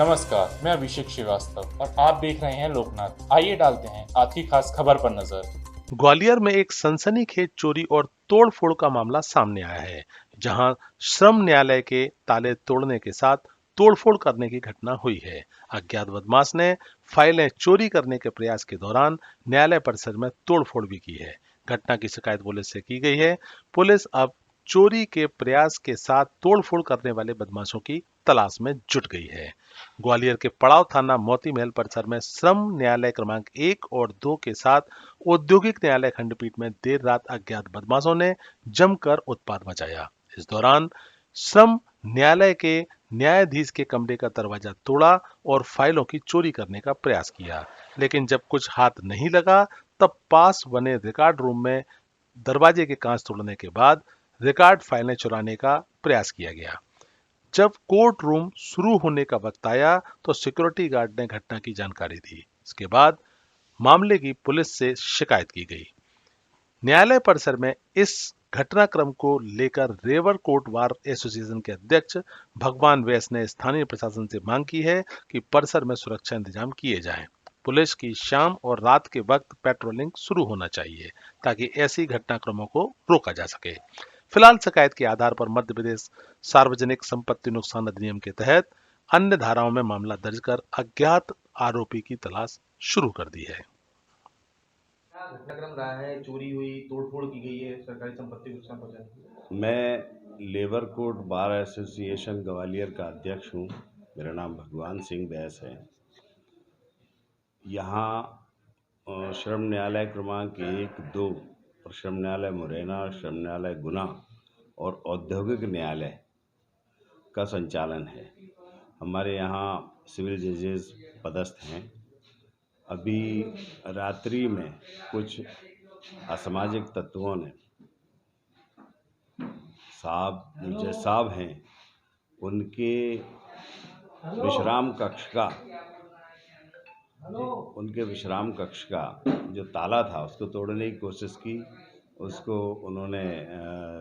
नमस्कार, मैं अभिषेक श्रीवास्तव और आप देख रहे हैं लोकनाथ। आइए डालते हैं आज की खास खबर पर नजर। ग्वालियर में एक सनसनीखेज चोरी और तोड़फोड़ का मामला सामने आया है, जहां श्रम न्यायालय के ताले तोड़ने के साथ तोड़फोड़ करने की घटना हुई है। अज्ञात बदमाश ने फाइलें चोरी करने के प्रयास के दौरान न्यायालय परिसर में तोड़फोड़ भी की है। घटना की शिकायत पुलिस से की गई है। पुलिस अब चोरी के प्रयास के साथ तोड़फोड़ करने वाले बदमाशों की तलाश में जुट गई है। ग्वालियर के पड़ाव थाना मोती महल परिसर में श्रम न्यायालय क्रमांक 1 और 2 के साथ औद्योगिक न्यायालय खंडपीठ में देर रात अज्ञात बदमाशों ने जमकर उत्पात मचाया। इस दौरान श्रम न्यायालय के न्यायाधीश के कमरे का दरवाजा तोड़ा और फाइलों की चोरी करने का प्रयास किया, लेकिन जब कुछ हाथ नहीं लगा तब पास बने रिकॉर्ड रूम में दरवाजे के कांच तोड़ने के बाद रिकॉर्ड फाइलें चुराने का प्रयास किया गया। जब कोर्ट रूम शुरू होने का वक्त आया तो सिक्योरिटी गार्ड ने घटना की जानकारी दी। इसके बाद मामले की पुलिस से शिकायत की गई। न्यायालय परिसर में इस घटनाक्रम को लेकर रेवर कोर्ट बार एसोसिएशन के अध्यक्ष भगवान वैस ने स्थानीय प्रशासन से मांग की है कि परिसर में सुरक्षा इंतजाम किए जाएं। पुलिस की शाम और रात के वक्त पेट्रोलिंग शुरू होना चाहिए ताकि ऐसी घटनाक्रमों को रोका जा सके। फिलहाल शिकायत के आधार पर मध्य प्रदेश सार्वजनिक संपत्ति नुकसान अधिनियम के तहत अन्य धाराओं में मामला दर्ज कर अज्ञात आरोपी की तलाश शुरू कर दी है। क्या घटनाक्रम रहा है? चोरी हुई, तोड़फोड़ की गई है, सरकारी संपत्ति को नुकसान पहुंचा? मैं labour court bar association Gwalior का अध्यक्ष हूँ। मेरा नाम भगवान सिंह बैस है। यहाँ श्रम न्यायालय क्रमांक 1, 2 और श्रम न्यायालय मुरैना, श्रम न्यायालय गुना और औद्योगिक न्यायालय का संचालन है। हमारे यहाँ सिविल जजेस पदस्थ हैं। अभी रात्रि में कुछ असामाजिक तत्वों ने जो साहब हैं उनके विश्राम कक्ष का जो ताला था उसको तोड़ने की कोशिश की। उसको उन्होंने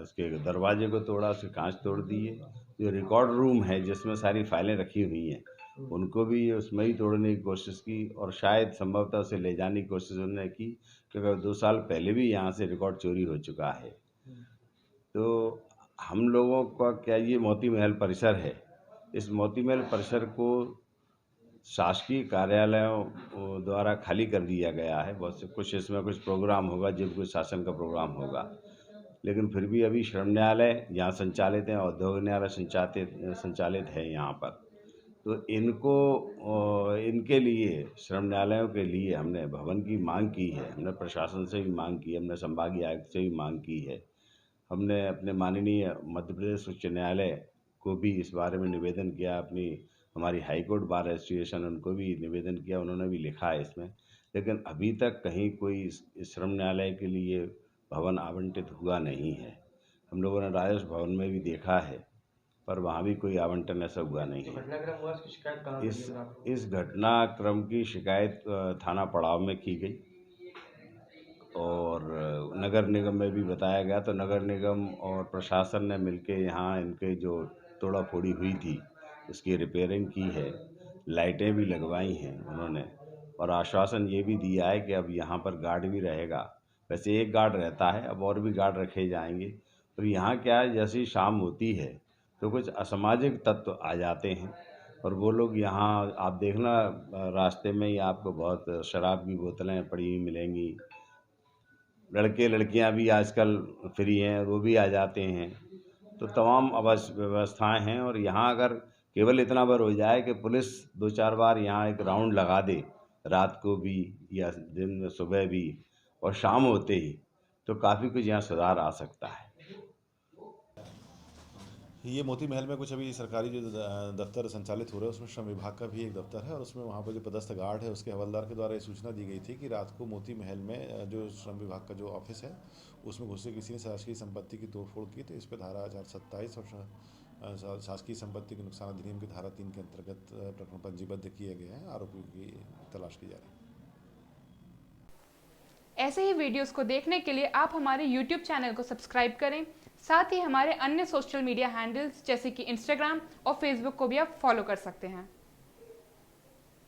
उसके दरवाजे को तोड़ा, उसके कांच तोड़ दिए। जो रिकॉर्ड रूम है जिसमें सारी फाइलें रखी हुई हैं उनको भी उसमें ही तोड़ने की कोशिश की और शायद संभवतः उसे ले जाने की कोशिश उन्होंने की, क्योंकि 2 साल पहले भी यहाँ से रिकॉर्ड चोरी हो चुका है। तो हम लोगों का क्या, ये मोती महल परिसर है। इस मोती महल परिसर को शासकीय कार्यालयों द्वारा खाली कर दिया गया है। बहुत से कुछ इसमें कुछ प्रोग्राम होगा, जब कुछ शासन का प्रोग्राम होगा, लेकिन फिर भी अभी श्रम न्यायालय यहाँ संचालित है, औद्योगिक न्यायालय संचालित है यहाँ पर। तो इनके लिए, श्रम न्यायालयों के लिए हमने भवन की मांग की है। हमने प्रशासन से भी मांग की है, हमने संभागीय आयुक्त से भी मांग की है। हमने अपने माननीय मध्य प्रदेश उच्च न्यायालय को भी इस बारे में निवेदन किया। हमारी हाई कोर्ट बार एसोसिएशन, उनको भी निवेदन किया, उन्होंने भी लिखा है इसमें। लेकिन अभी तक कहीं कोई इस श्रम न्यायालय के लिए भवन आवंटित हुआ नहीं है। हम लोगों ने राजस्व भवन में भी देखा है, पर वहाँ भी कोई आवंटन ऐसा हुआ नहीं है। घटनाक्रम हुआ, इसकी शिकायत कहाँ की? इस घटनाक्रम की शिकायत थाना पड़ाव में की गई और नगर निगम में भी बताया गया। तो नगर निगम और प्रशासन ने मिलके यहाँ इनके जो तोड़ा फोड़ी हुई थी उसकी रिपेयरिंग की है, लाइटें भी लगवाई हैं उन्होंने, और आश्वासन ये भी दिया है कि अब यहाँ पर गार्ड भी रहेगा। वैसे एक गार्ड रहता है, अब और भी गार्ड रखे जाएंगे। तो यहाँ क्या है, जैसी शाम होती है तो कुछ असामाजिक तत्व आ जाते हैं और वो लोग यहाँ, आप देखना रास्ते में ही आपको बहुत शराब की बोतलें पड़ी हुई मिलेंगी। लड़के लड़कियां भी आजकल फ्री हैं, वो भी आ जाते हैं। तो तमाम व्यवस्थाएं हैं और यहाँ अगर केवल इतना बार हो जाए कि पुलिस 2-4 बार यहाँ एक राउंड लगा दे, रात को भी या दिन में सुबह भी और शाम होते ही, तो काफ़ी कुछ यहाँ सुधार आ सकता है। ये मोती महल में कुछ अभी सरकारी जो दफ्तर संचालित हो रहे हैं उसमें श्रम विभाग का भी एक दफ्तर है और उसमें वहाँ पर जो पदस्थ गार्ड है उसके हवलदार के द्वारा ये सूचना दी गई थी कि रात को मोती महल में जो श्रम विभाग का जो ऑफिस है उसमें घुस के किसी ने शासकीय संपत्ति की तोड़फोड़ की। तो इस पर धारा 427 और शासकीय संपत्ति के नुकसान अधिनियम की धारा 3 के अंतर्गत प्रकरण पंजीबद्ध किए गए हैं। आरोपियों की तलाश की जा रही है। ऐसे ही वीडियोस को देखने के लिए आप हमारे YouTube चैनल को सब्सक्राइब करें। साथ ही हमारे अन्य सोशल मीडिया हैंडल्स जैसे कि Instagram और Facebook को भी आप फॉलो कर सकते हैं।